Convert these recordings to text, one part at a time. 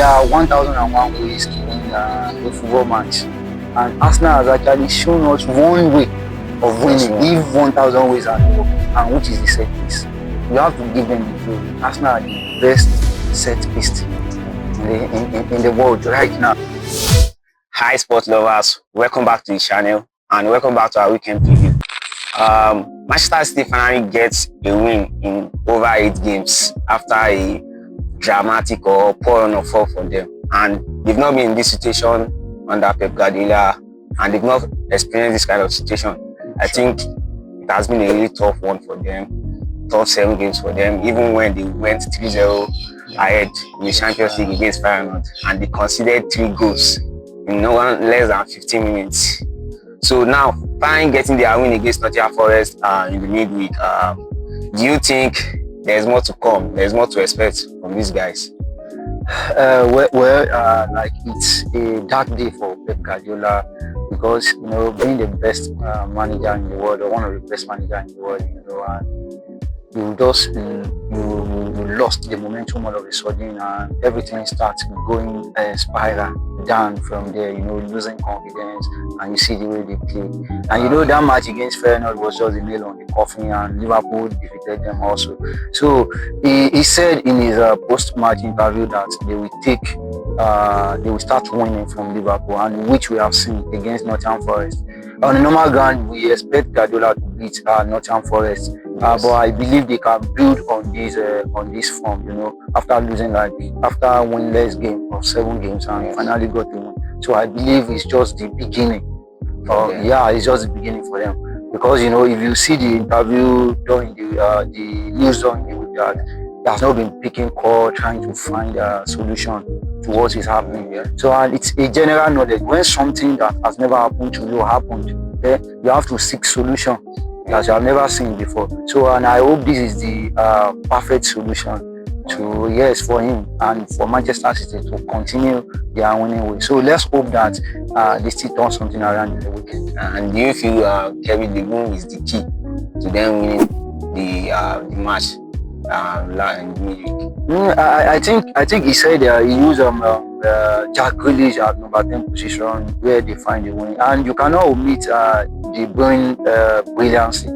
there are 1,001 ways to win a football match, and Arsenal has actually shown us one way of winning if 1,000 ways are not working, and which is the set piece. We have to give them the glory. Arsenal are the best set piece in the world right now. Hi sports lovers, welcome back to the channel and welcome back to our weekend preview. Manchester City finally gets a win in over 8 games after a dramatic or poor run of form for them, and they've not been in this situation under Pep Guardiola, and they've not experienced this kind of situation. I think it has been a really tough one for them, tough 7 games for them, even when they went 3-0 ahead in the Champions League against Feyenoord and they conceded 3 goals in less than 15 minutes. So now, finally getting their win against Nottingham Forest in the midweek, do you think there's more to come? There's more to expect from these guys? Like it's a dark day for Pep Guardiola because being the best manager in the world, or one of the best managers in the world, and you lost the momentum all of a sudden, and everything starts going spiral down from there. Losing confidence, and you see the way they play. And that match against Feyenoord was just a nail on the coffin, and Liverpool defeated them also. So he said in his post-match interview that they will start winning from Liverpool, and which we have seen against Nottingham Forest. On the normal ground, we expect Guardiola to beat Nottingham Forest, but I believe they can build on this form. After after winless game of 7 games, and finally got to win. So I believe it's just the beginning. It's just the beginning for them, because if you see the interview during the news during the week, that he has not been picking call, trying to find a solution to what is happening. So it's a general knowledge. When something that has never happened to you happened, you have to seek solution that you have never seen before. So and I hope this is the perfect solution for him and for Manchester City to continue their winning way. So let's hope that they still turn something around in the weekend. And do you feel Kevin De Bruyne is the key to them winning the match in the midweek? I think he said he used Jack Grealish at number 10 position where they find the win, and you cannot omit De Bruyne brilliancy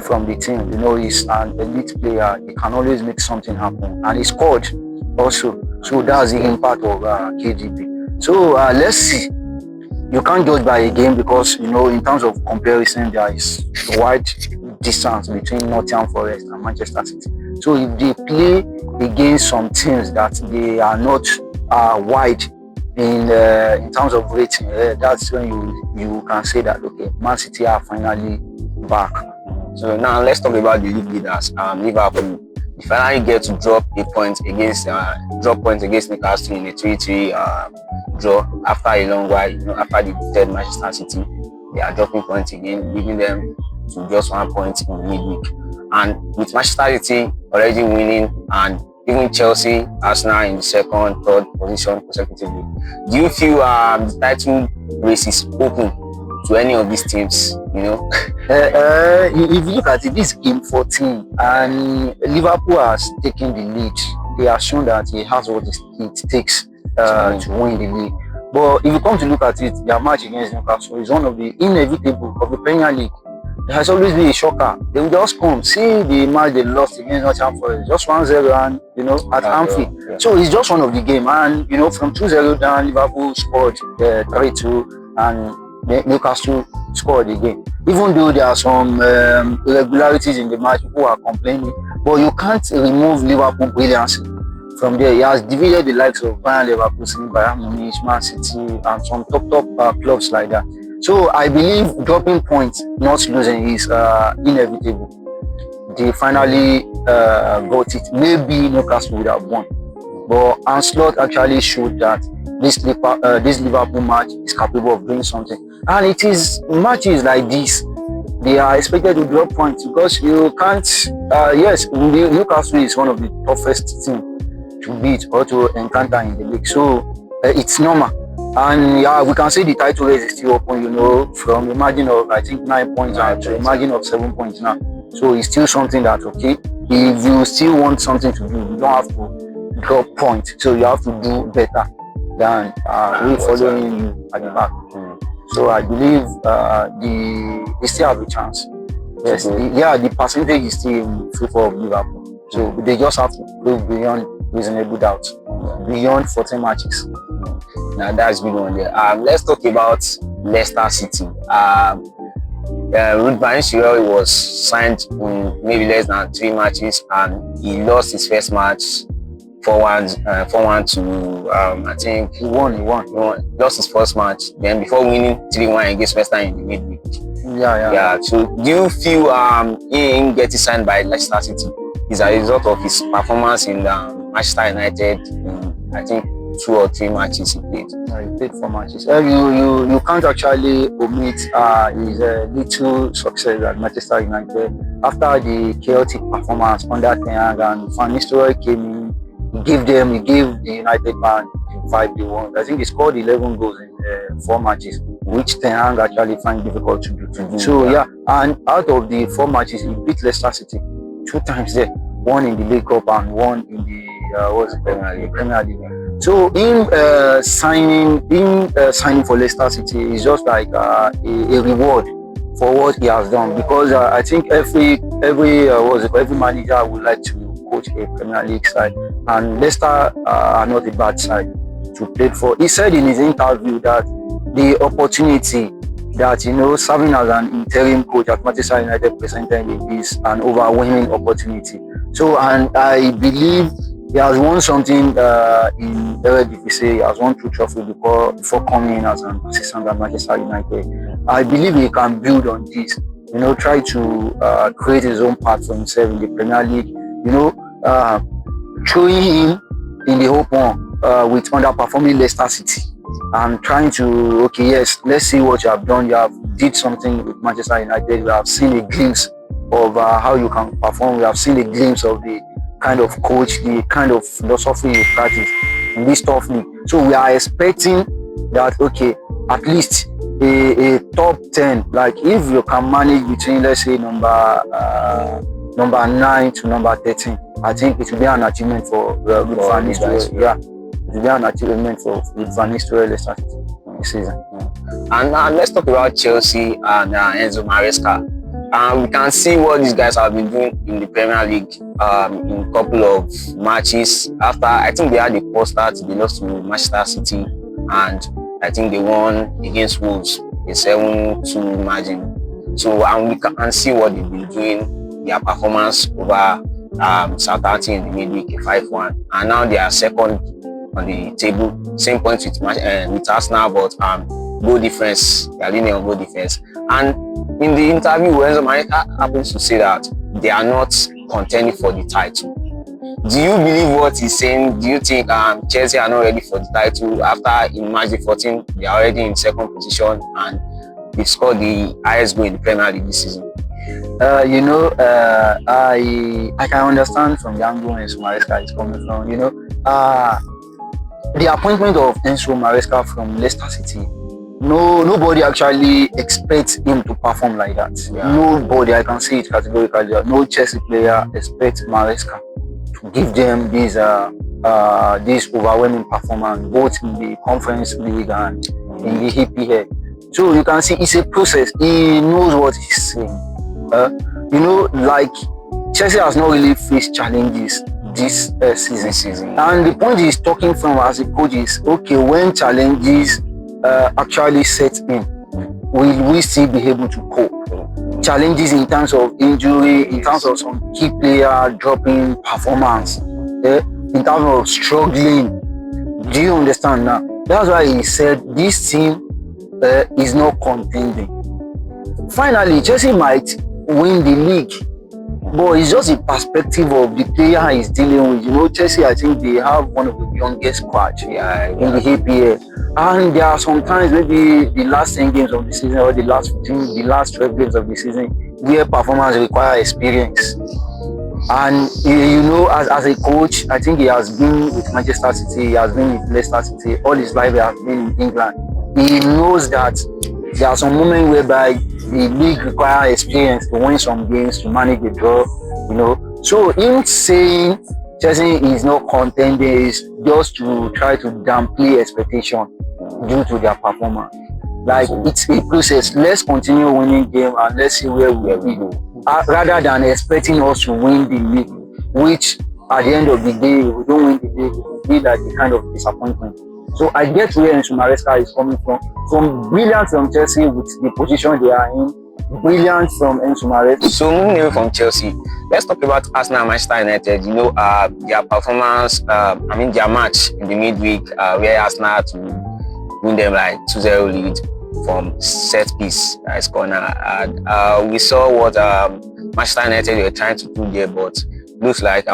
from the team. He's an elite player. He can always make something happen, and he scored also. So that's the impact of KDB. So let's see. You can't judge by a game because in terms of comparison, there is a wide distance between Nottingham Forest and Manchester City. So if they play against some teams that they are not wide in terms of rating, that's when you can say that Man City are finally back. So now let's talk about the league leaders, Liverpool. They finally get to drop points against Newcastle in a 3-3 draw after a long while. After the third Manchester City, they are dropping points again, leaving them to just 1 point in the midweek. And with Manchester City already winning, and even Chelsea, Arsenal in the 2nd, 3rd position consecutively, do you feel the title race is open to any of these teams? If you look at it, this game 14, and Liverpool has taken the lead. They have shown that he has what it takes to win the league. But if you come to look at it, their match against Newcastle is one of the inevitable of the Premier League. It has always been a shocker. They will just come, see the match they lost against Nottingham Forest, just 1-0, and at Anfield. Yeah. So it's just one of the game, and from 2-0 down, Liverpool scored 3-2, and Newcastle scored again. Even though there are some irregularities in the match, people are complaining, but you can't remove Liverpool brilliancy from there. He has divided the likes of Bayern Leverkusen, Bayern Munich, Man City, and some top clubs like that. So I believe dropping points, not losing, is inevitable. They finally got it. Maybe Newcastle would have won, but Ancelotti actually showed that this Liverpool match is capable of doing something. And it is matches like this, they are expected to drop points because you can't. Newcastle is one of the toughest teams to beat or to encounter in the league, so it's normal. And we can say the title race is still open, from a margin of I think 9 points to a margin of 7 points now. So it's still something that if you still want something to do, you don't have to drop points. So you have to do better than we following you at the back. So I believe they still have a chance. Yes, the percentage is still in favor of Liverpool. So they just have to prove beyond reasonable doubt, beyond 14 matches. Now that's good one there. Let's talk about Leicester City. Ruud van Nistelrooy was signed in maybe less than 3 matches, and he lost his first match 4-1 to I think He won. lost his first match. Then before winning 3-1 against West Ham in the midweek. Yeah. So do you feel him getting signed by Leicester City is a result of his performance in Manchester United in, I think, 2 or 3 matches he played? He played 4 matches. You can't actually omit his little success at Manchester United after the chaotic performance under Ten Hag, and Van Nistelrooy came in. He gave the United man the vibe they want. I think he scored 11 goals in 4 matches, which Ten Hag actually find difficult to do. So yeah, and out of the 4 matches, he beat Leicester City 2 times there, 1 in the League Cup and 1 in the Premier League. So him signing for Leicester City is just like a reward for what he has done, because I think every manager would like to coach a Premier League side, and Leicester are not a bad side to play for. He said in his interview that the opportunity that serving as an interim coach at Manchester United presented is an overwhelming opportunity. So, and I believe he has won something in Eredivisie. He has won 2 trophies before coming in as an assistant at Manchester United. I believe he can build on this. Try to create his own path for himself in the Premier League. Throwing him in the open with underperforming Leicester City and trying to, okay, yes, let's see what you have done. You have did something with Manchester United. We have seen a glimpse of how you can perform. We have seen a glimpse of the kind of coach, the kind of philosophy you practice in this tough league. So we are expecting that, okay, at least a top 10, like if you can manage between, let's say, number 9 to number 13, I think it will be an achievement for Van Nistelrooy. Yeah, it will be an achievement for Van Nistelrooy Leicester this season. And now let's talk about Chelsea and Enzo Maresca. We can see what these guys have been doing in the Premier League in a couple of matches. After, I think they had a poor start, they lost to Manchester City, and I think they won against Wolves a 7-2 margin. So, and we can see what they've been doing, their performance over Southampton in the midweek, a 5-1, and now they are second on the table, same points with Arsenal, but goal difference, they are leaning on goal difference. And in the interview, Enzo Maresca happens to say that they are not contending for the title. Do you believe what he's saying? Do you think Chelsea are not ready for the title after in match 14 they are already in second position and they've scored the highest goal in the Premier League this season? I can understand from the angle Enzo Maresca is coming from. The appointment of Enzo Maresca from Leicester City, nobody actually expects him to perform like that. Yeah. Nobody, I can say it categorically. No Chelsea player expects Maresca to give them this overwhelming performance, both in the Conference League and in the EPL. So you can see it's a process. He knows what he's saying. Like Chelsea has not really faced challenges this season. And the point he's talking from as a coach is, okay, when challenges actually set in, will we still be able to cope? Challenges in terms of injury, in terms of some key player dropping performance, in terms of struggling. Do you understand now? That's why he said this team is not contending. Finally, Chelsea might win the league, but it's just a perspective of the player he's dealing with. Chelsea, I think they have one of the youngest squads in the EPL. And there are sometimes maybe the last 10 games of the season or the last 12 games of the season where performance require experience. And as a coach, I think he has been with Manchester City, he has been with Leicester City, all his life he has been in England. He knows that there are some moments whereby the league requires experience to win some games, to manage a draw, So him saying Chelsea is not contending, is just to try to downplay expectation due to their performance. Like it's a process. Let's continue winning game and let's see where we will be. Rather than expecting us to win the league, which at the end of the day, if we don't win the league, it will be like a kind of disappointment. So I get where Enzo Maresca is coming from. From brilliant from Chelsea with the position they are in, brilliant from Enzo Maresca. So moving away from Chelsea, let's talk about Arsenal and Manchester United. You know, their performance, their match in the midweek, where Arsenal had to win them like 2-0 lead from set piece, nice corner. And we saw what Manchester United were trying to do there, but looks like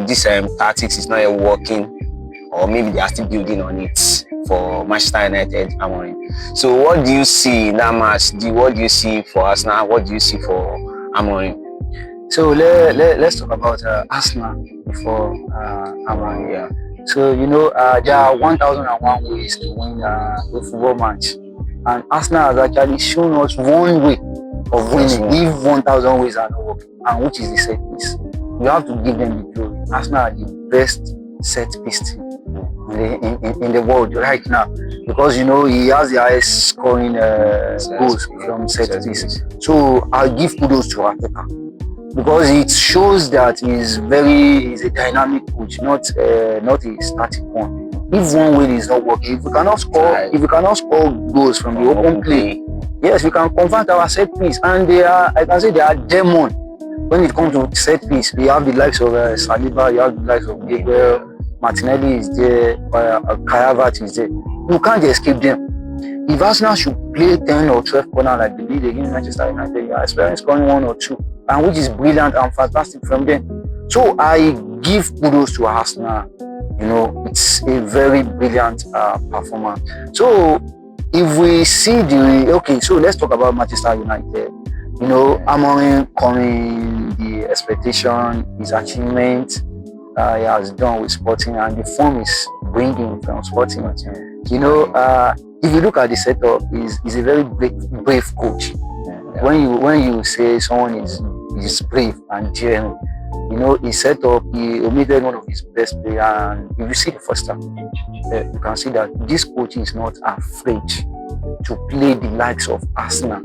this tactics is not yet working, or maybe they are still building on it for Manchester United. So what do you see in that match? What do you see for Arsenal? What do you see for Amorim? So let's talk about Arsenal before Amorim. Yeah. So you know there are 1001 ways to win a football match, and Arsenal has actually shown us one way of winning. If 1000 ways are not working, and which is the set piece. You have to give them the glory. Arsenal are the best set piece team in the world right now, because you know he has the highest scoring goals from set piece. So I'll give kudos to Arteta, because it shows that he's a dynamic coach, not a static one. If one way is not working, if we cannot score goals from the open play, yes, we can convert our set piece, and I can say they are demon when it comes to set piece. We have the likes of Saliba, you have the likes of Gabriel, Martinelli is there, Kai Havertz is there. You can't escape them. If Arsenal should play 10 or 12 corner like they did against Manchester United, you are expecting scoring 1 or 2, and which is brilliant and fantastic from them. So I give kudos to Arsenal. You know, it's a very brilliant performance. So if we see so let's talk about Manchester United. You know, Amorim coming, the expectation, his achievement he has done with Sporting, and the form is bringing from Sporting. You know, if you look at the setup, he's a very brave coach. When you say someone is brave and daring, you know, he set up, he omitted one of his best players, and if you see the first half, you can see that this coach is not afraid to play the likes of Arsenal.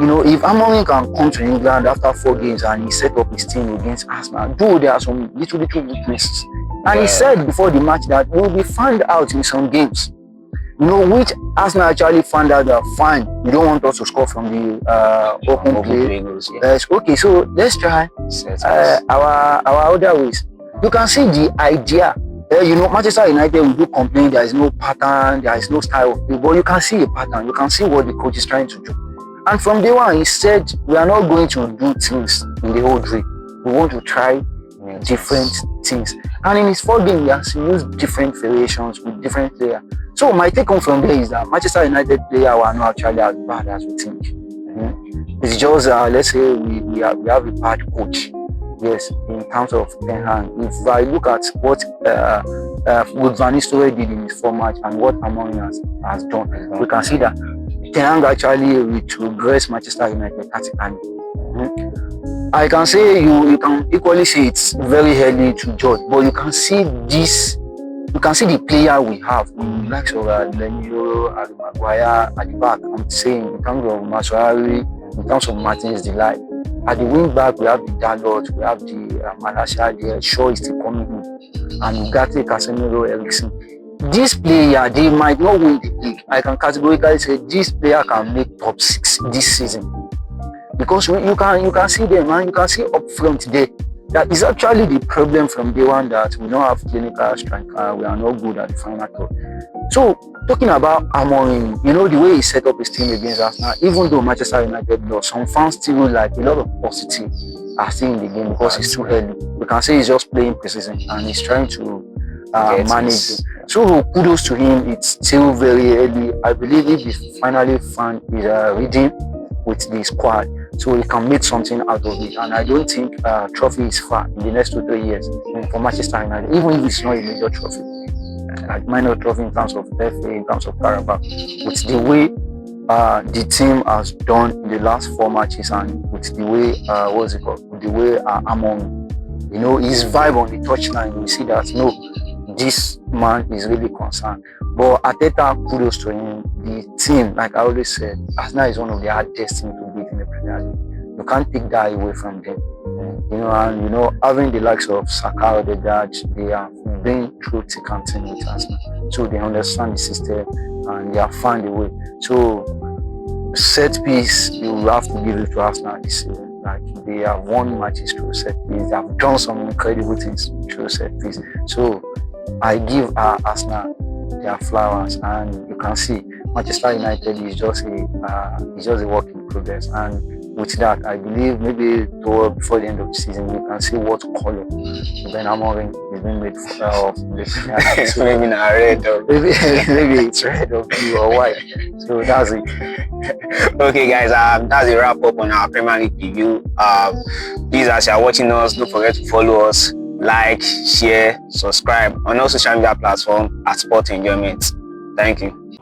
You know, if Amorim can come to England after 4 games and he set up his team against Arsenal, though there are some little weaknesses, and he said before the match that we will be found out in some games. You know, which Arsenal actually found out that fine, you don't want us to score from the open play. Yes, okay, so let's try our other ways. You can see the idea. You know, Manchester United will do complain there is no pattern, there is no style of play, but you can see a pattern. You can see what the coach is trying to do. And from day one, he said, we are not going to do things in the old way. We want to try different things. And in his 4 games, he has used different variations with different players. So my take home from there is that Manchester United players were not actually as bad as we think. It's just, let's say we have a bad coach. Yes, in terms of Ten Hag. If I look at what Van Nistelrooy did in his format and what Amorim has done, we can see that Ten Hag actually regressed Manchester United tactically. I can say you can equally say it's very early to judge, but you can see this. You can see the player we have, like Lenio, Maguire at the back. I'm saying in terms of Mascherano, in terms of Martins Delight. At the wing back, we have the Dalot, we have the Malacia, the Shaw is still coming in, and Ugarte, Casemiro, Eriksen. This player, they might not win the league. I can categorically say this player can make top 6 this season, because you can see them, and you can see up front there. That is actually the problem from day one, that we don't have clinical striker. We are not good at the final third. So talking about Amorim, you know, the way he set up his team against Arsenal, even though Manchester United lost, some fans still like a lot of positive are still in the game because it's too early. We can say he's just playing precision and he's trying to manage it. So kudos to him. It's still very early. I believe if he finally found his rhythm with the squad, so he can make something out of it. And I don't think trophy is far in the next 2-3 years for Manchester United, even if it's not a major trophy, like minor trophy in terms of FA, in terms of Carabao. With the way the team has done in the last 4 matches, and with the way with the way Amorim You know, his vibe on the touchline, you see that no, this man is really concerned. But Arteta, kudos to him. The team, like I always said, Arsenal is one of the hardest teams to beat in the Premier League. You can't take that away from them. You know, and you know, having the likes of Saka or the Dutch, they have been through thick and thin with Arsenal, so they understand the system and they have found a way. So set piece, you have to give it to Arsenal this season. Like they have won matches through set piece, they have done some incredible things through set piece. So I give Arsenal their flowers, and you can see Manchester United is just a work in progress. And with that, I believe maybe before the end of the season, we can see what color Ben Amorim is being made of the Premier League. So maybe not red or maybe it's red or blue or white. So that's it. Okay, guys, that's a wrap up on our Premier League review. Please, as you are watching us, don't forget to follow us, like, share, subscribe on all social media platforms at Sport Enjoyment. Thank you.